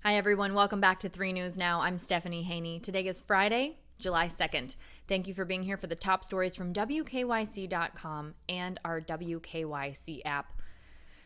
Hi, everyone. Welcome back to 3 News Now. I'm Stephanie Haney. Today is Friday, July 2nd. Thank you for being here for the top stories from WKYC.com and our WKYC app.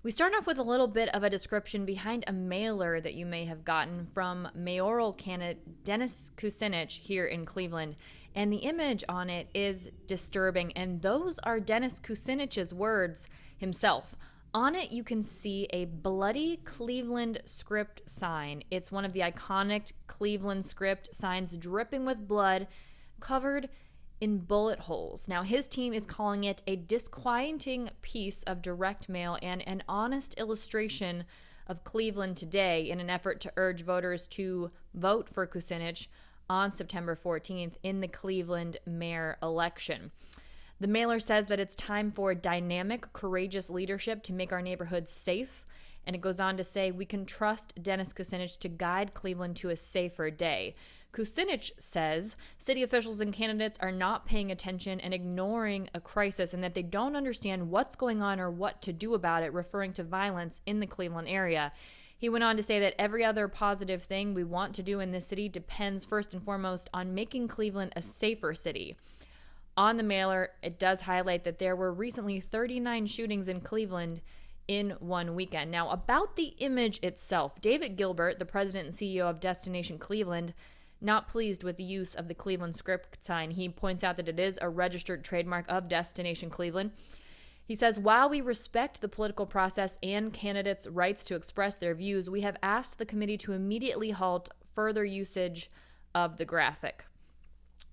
We start off with a little bit of a description behind a mailer that you may have gotten from mayoral candidate Dennis Kucinich here in Cleveland. And the image on it is disturbing. And those are Dennis Kucinich's words himself. On it, you can see a bloody Cleveland script sign. It's one of the iconic Cleveland script signs dripping with blood, covered in bullet holes. Now, his team is calling it a disquieting piece of direct mail and an honest illustration of Cleveland today in an effort to urge voters to vote for Kucinich on September 14th in the Cleveland mayor election. The mailer says that it's time for dynamic, courageous leadership to make our neighborhoods safe. And it goes on to say, we can trust Dennis Kucinich to guide Cleveland to a safer day. Kucinich says city officials and candidates are not paying attention and ignoring a crisis and that they don't understand what's going on or what to do about it, referring to violence in the Cleveland area. He went on to say that every other positive thing we want to do in this city depends first and foremost on making Cleveland a safer city. On the mailer, it does highlight that there were recently 39 shootings in Cleveland in one weekend. Now, about the image itself, David Gilbert, the president and CEO of Destination Cleveland, not pleased with the use of the Cleveland script sign. He points out that it is a registered trademark of Destination Cleveland. He says, while we respect the political process and candidates' rights to express their views, we have asked the committee to immediately halt further usage of the graphic.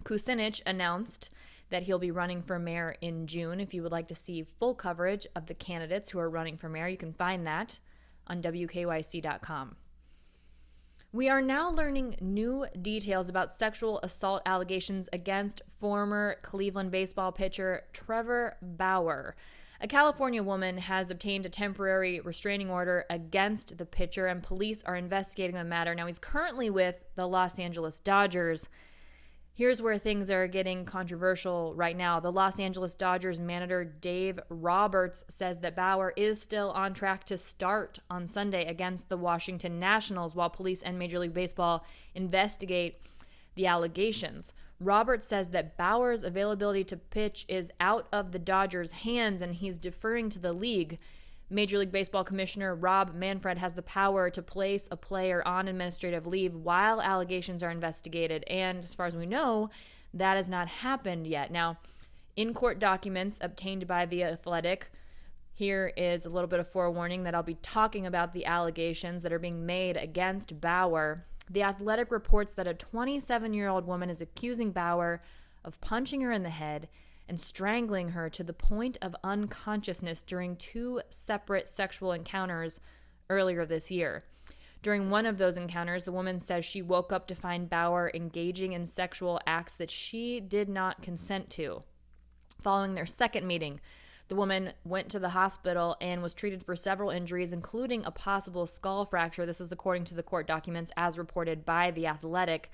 Kucinich announced that he'll be running for mayor in June. If you would like to see full coverage of the candidates who are running for mayor, you can find that on WKYC.com. We are now learning new details about sexual assault allegations against former Cleveland baseball pitcher Trevor Bauer. A California woman has obtained a temporary restraining order against the pitcher, and police are investigating the matter. Now, he's currently with the Los Angeles Dodgers. Here's where things are getting controversial right now. The Los Angeles Dodgers manager Dave Roberts says that Bauer is still on track to start on Sunday against the Washington Nationals while police and Major League Baseball investigate the allegations. Roberts says that Bauer's availability to pitch is out of the Dodgers' hands and he's deferring to the league. Major League Baseball Commissioner Rob Manfred has the power to place a player on administrative leave while allegations are investigated. And as far as we know, that has not happened yet. Now, in court documents obtained by The Athletic, here is a little bit of forewarning that I'll be talking about the allegations that are being made against Bauer. The Athletic reports that a 27-year-old woman is accusing Bauer of punching her in the head and strangling her to the point of unconsciousness during 2 separate sexual encounters earlier this year. During one of those encounters, the woman says she woke up to find Bauer engaging in sexual acts that she did not consent to. Following their second meeting, the woman went to the hospital and was treated for several injuries, including a possible skull fracture. This is according to the court documents as reported by The Athletic.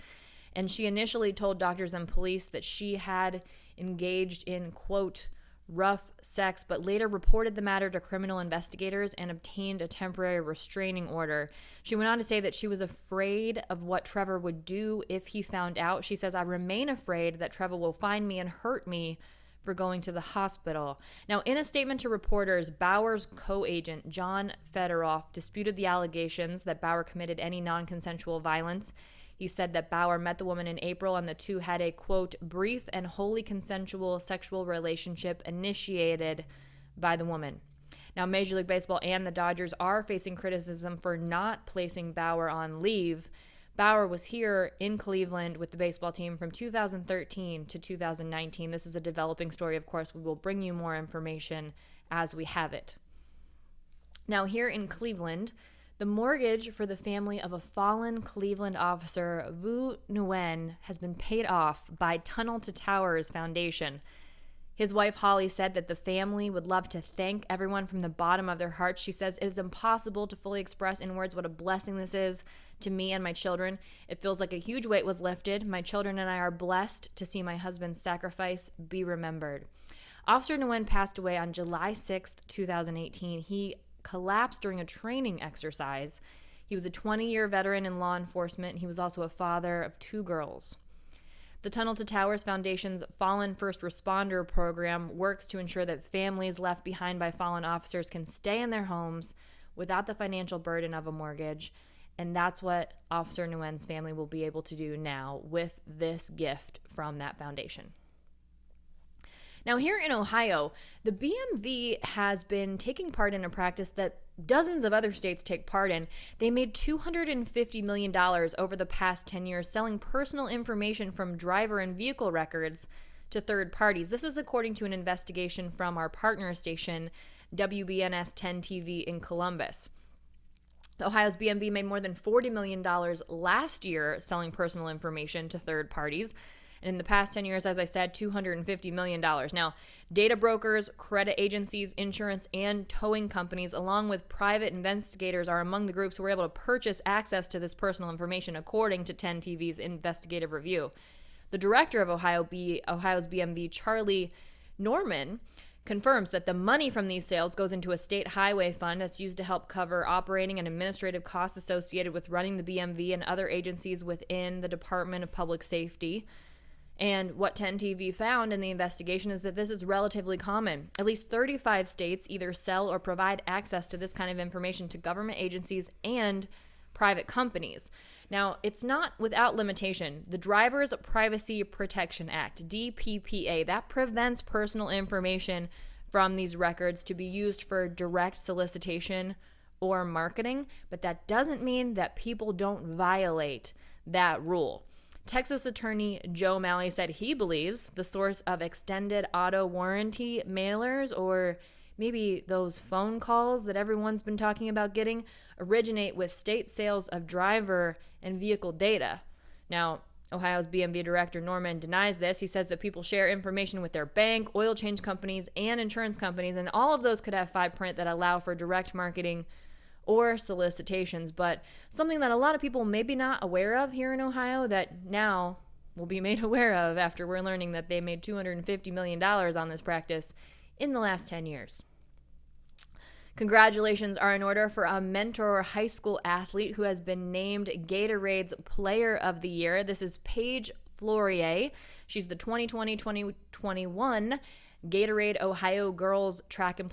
And she initially told doctors and police that she had engaged in, quote, rough sex, but later reported the matter to criminal investigators and obtained a temporary restraining order. She went on to say that she was afraid of what Trevor would do if he found out. She says, I remain afraid that Trevor will find me and hurt me for going to the hospital. Now, in a statement to reporters, Bauer's co-agent, John Fedoroff, disputed the allegations that Bauer committed any non-consensual violence. He said that Bauer met the woman in April and the two had a, quote, brief and wholly consensual sexual relationship initiated by the woman. Now, Major League Baseball and the Dodgers are facing criticism for not placing Bauer on leave. Bauer was here in Cleveland with the baseball team from 2013 to 2019. This is a developing story, of course. We will bring you more information as we have it. Now, here in Cleveland, the mortgage for the family of a fallen Cleveland officer, Vu Nguyen, has been paid off by Tunnel to Towers Foundation. His wife, Holly, said that the family would love to thank everyone from the bottom of their hearts. She says, it is impossible to fully express in words what a blessing this is to me and my children. It feels like a huge weight was lifted. My children and I are blessed to see my husband's sacrifice be remembered. Officer Nguyen passed away on July 6th, 2018. He collapsed during a training exercise. He was a 20-year veteran in law enforcement. He was also a father of 2 girls. The Tunnel to Towers Foundation's Fallen First Responder program works to ensure that families left behind by fallen officers can stay in their homes without the financial burden of a mortgage. And that's what Officer Nguyen's family will be able to do now with this gift from that foundation. Now, here in Ohio, the BMV has been taking part in a practice that dozens of other states take part in. They made $250 million over the past 10 years selling personal information from driver and vehicle records to third parties. This is according to an investigation from our partner station, WBNS 10 TV in Columbus. Ohio's BMV made more than $40 million last year selling personal information to third parties. And in the past 10 years, as I said, $250 million. Now, data brokers, credit agencies, insurance, and towing companies, along with private investigators, are among the groups who were able to purchase access to this personal information, according to 10 TV's investigative review. The director of Ohio's BMV, Charlie Norman, confirms that the money from these sales goes into a state highway fund that's used to help cover operating and administrative costs associated with running the BMV and other agencies within the Department of Public Safety. And what 10 TV found in the investigation is that this is relatively common. At least 35 states either sell or provide access to this kind of information to government agencies and private companies. Now, it's not without limitation. The Driver's Privacy Protection Act, DPPA, that prevents personal information from these records to be used for direct solicitation or marketing, but that doesn't mean that people don't violate that rule. Texas Attorney Joe Malley said he believes the source of extended auto warranty mailers, or maybe those phone calls that everyone's been talking about getting, originate with state sales of driver and vehicle data. Now, Ohio's BMV director Norman denies this. He says that people share information with their bank, oil change companies, and insurance companies, and all of those could have fine print that allow for direct marketing or solicitations. But something that a lot of people may be not aware of here in Ohio that now will be made aware of after we're learning that they made $250 million on this practice in the last 10 years. Congratulations are in order for a Mentor high school athlete who has been named Gatorade's Player of the Year. This is Paige Flourier. She's the 2020-2021 Gatorade Ohio Girls Track and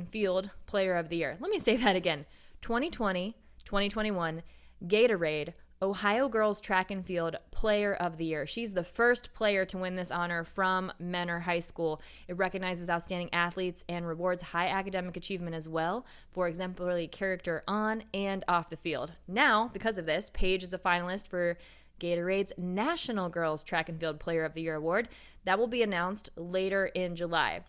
Field Player of the Year. Let me say that again. 2020-2021 Gatorade Ohio Girls Track and Field Player of the Year. She's the first player to win this honor from Mentor High School. It recognizes outstanding athletes and rewards high academic achievement as well for exemplary character on and off the field. Now, because of this, Paige is a finalist for Gatorade's National Girls Track and Field Player of the Year Award. That will be announced later in July.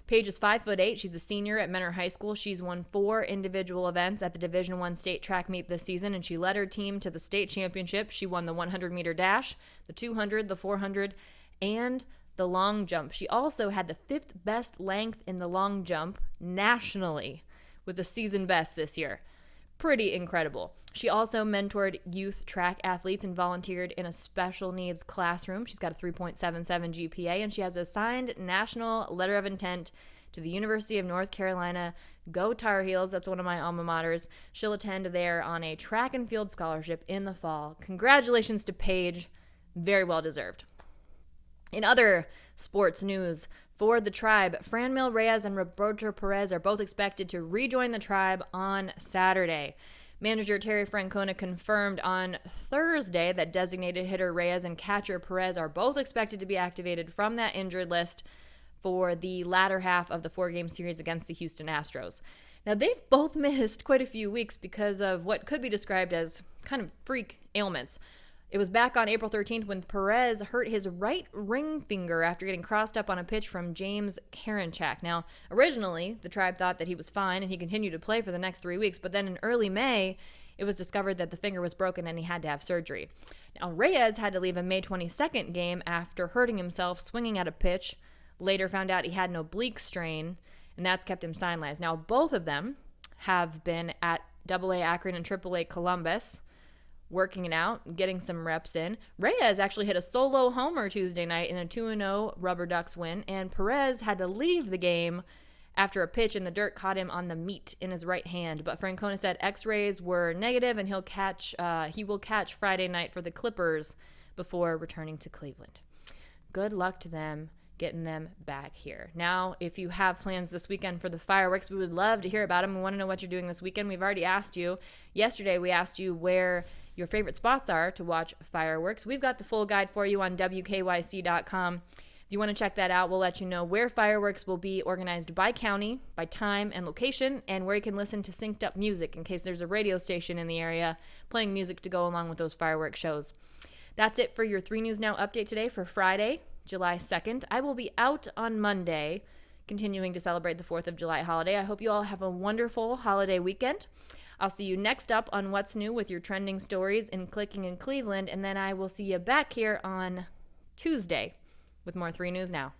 Paige is 5'8". She's a senior at Mentor High School. She's won 4 individual events at the Division I state track meet this season, and she led her team to the state championship. She won the 100-meter dash, the 200, the 400, and the long jump. She also had the 5th best length in the long jump nationally with a season best this year. Pretty incredible. She also mentored youth track athletes and volunteered in a special needs classroom. She's got a 3.77 GPA, and she has a signed national letter of intent to the University of North Carolina. Go Tar Heels. That's one of my alma maters. She'll attend there on a track and field scholarship in the fall. Congratulations to Paige. Very well deserved. In other sports news, for the Tribe, Franmil Reyes and Roberto Perez are both expected to rejoin the Tribe on Saturday. Manager Terry Francona confirmed on Thursday that designated hitter Reyes and catcher Perez are both expected to be activated from that injured list for the latter half of the 4-game series against the Houston Astros. Now, they've both missed quite a few weeks because of what could be described as kind of freak ailments. It was back on April 13th when Perez hurt his right ring finger after getting crossed up on a pitch from James Karinchak. Now, originally, the Tribe thought that he was fine and he continued to play for the next 3 weeks, but then in early May, it was discovered that the finger was broken and he had to have surgery. Now, Reyes had to leave a May 22nd game after hurting himself swinging at a pitch. Later found out he had an oblique strain, and that's kept him sidelines. Now, both of them have been at AA Akron and AAA Columbus, working it out, getting some reps in. Reyes actually hit a solo homer Tuesday night in a 2-0 Rubber Ducks win, and Perez had to leave the game after a pitch in the dirt caught him on the meat in his right hand. But Francona said x-rays were negative and he will catch Friday night for the Clippers before returning to Cleveland. Good luck to them getting them back here. Now, if you have plans this weekend for the fireworks, we would love to hear about them. We want to know what you're doing this weekend. We've already asked you. Yesterday, we asked you where your favorite spots are to watch fireworks. We've got the full guide for you on WKYC.com. If you want to check that out, we'll let you know where fireworks will be organized by county, by time and location, and where you can listen to synced up music in case there's a radio station in the area playing music to go along with those fireworks shows. That's it for your 3 News Now update today for Friday, July 2nd. I will be out on Monday, continuing to celebrate the 4th of July holiday. I hope you all have a wonderful holiday weekend. I'll see you next up on What's New with your trending stories in Clicking in Cleveland, and then I will see you back here on Tuesday with more 3 News Now.